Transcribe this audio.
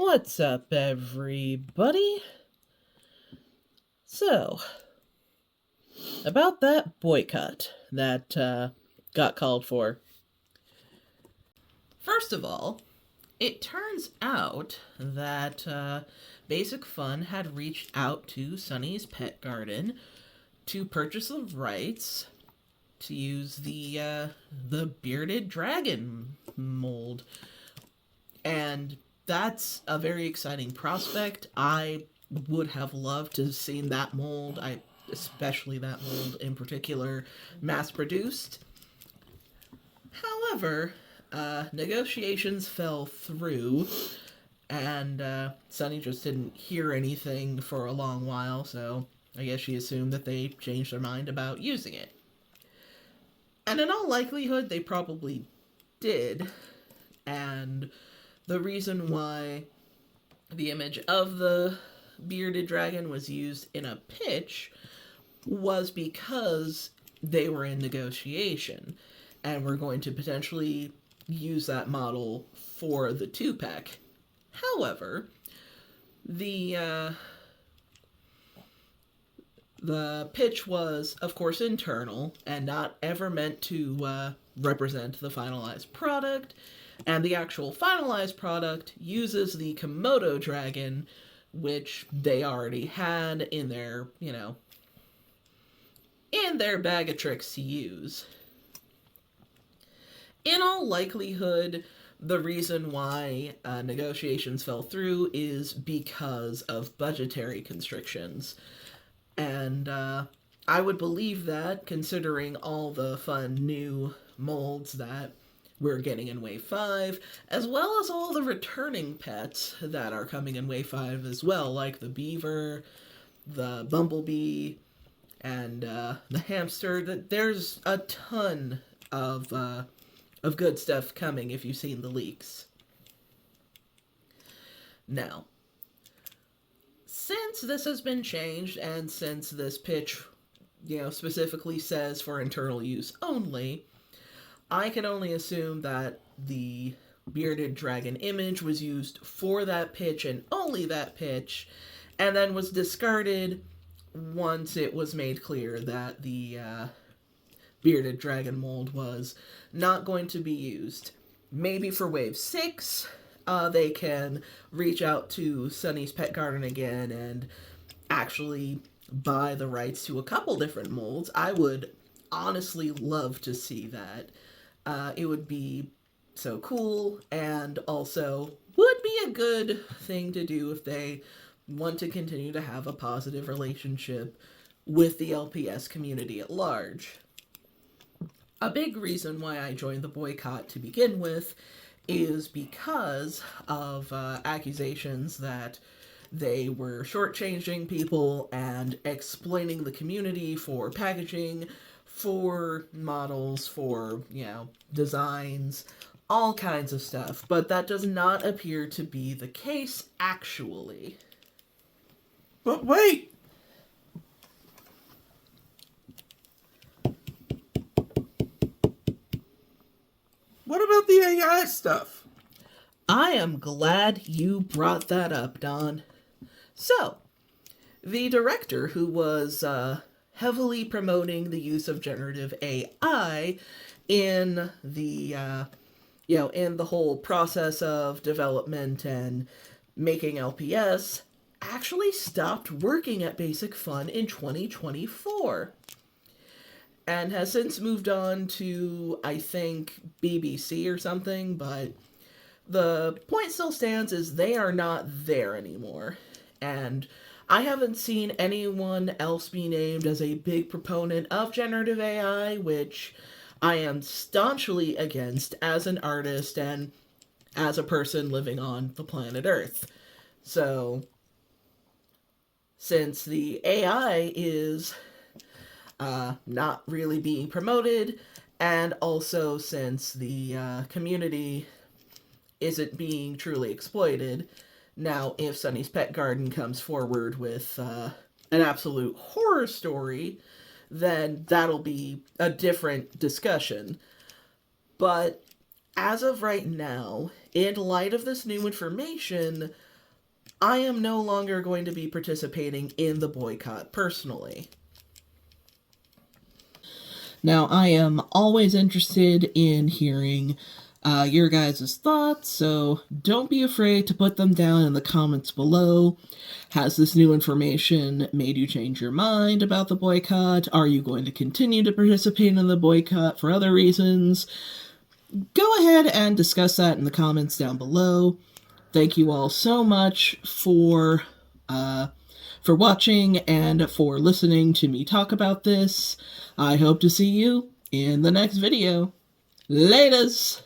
What's up, everybody? So, about that boycott that got called for. First of all, it turns out that Basic Fun had reached out to Sunny's Pet Garden to purchase the rights to use the bearded dragon mold, and that's a very exciting prospect. I would have loved to have seen that mold, especially that mold in particular, mass produced. However, negotiations fell through, and Sunny just didn't hear anything for a long while, so I guess she assumed that they changed their mind about using it. And in all likelihood, they probably did. And the reason why the image of the bearded dragon was used in a pitch was because they were in negotiation and were going to potentially use that model for the 2-pack. However, the pitch was, of course, internal and not ever meant to represent the finalized product, and the actual finalized product uses the Komodo dragon, which they already had in their, in their bag of tricks to use. In all likelihood, the reason why negotiations fell through is because of budgetary constrictions. And I would believe that, considering all the fun new molds that we're getting in Wave 5, as well as all the returning pets that are coming in Wave 5 as well, like the beaver, the bumblebee, and the hamster. There's a ton of good stuff coming if you've seen the leaks. Now, since this has been changed, and since this pitch, specifically says for internal use only, I can only assume that the bearded dragon image was used for that pitch and only that pitch, and then was discarded once it was made clear that the bearded dragon mold was not going to be used. Maybe for Wave 6, they can reach out to Sunny's Pet Garden again and actually buy the rights to a couple different molds. I would honestly love to see that. It would be so cool, and also would be a good thing to do if they want to continue to have a positive relationship with the LPS community at large. A big reason why I joined the boycott to begin with is because of accusations that they were shortchanging people and exploiting the community for packaging, for models, for, designs, all kinds of stuff. But that does not appear to be the case, actually. But wait! What about the AI stuff? I am glad you brought that up, Don. So, the director who was heavily promoting the use of generative AI in the in the whole process of development and making LPS actually stopped working at Basic Fun in 2024 and has since moved on to, I think, BBC or something, but the point still stands is they are not there anymore. And I haven't seen anyone else be named as a big proponent of generative AI, which I am staunchly against as an artist and as a person living on the planet Earth. So, since the AI is not really being promoted, and also since the community isn't being truly exploited, now if Sunny's Pet Garden comes forward with an absolute horror story, then that'll be a different discussion. But as of right now, in light of this new information, I am no longer going to be participating in the boycott personally. Now, I am always interested in hearing your guys' thoughts, so don't be afraid to put them down in the comments below. Has this new information made you change your mind about the boycott? Are you going to continue to participate in the boycott for other reasons? Go ahead and discuss that in the comments down below. Thank you all so much for watching and for listening to me talk about this. I hope to see you in the next video. Laters!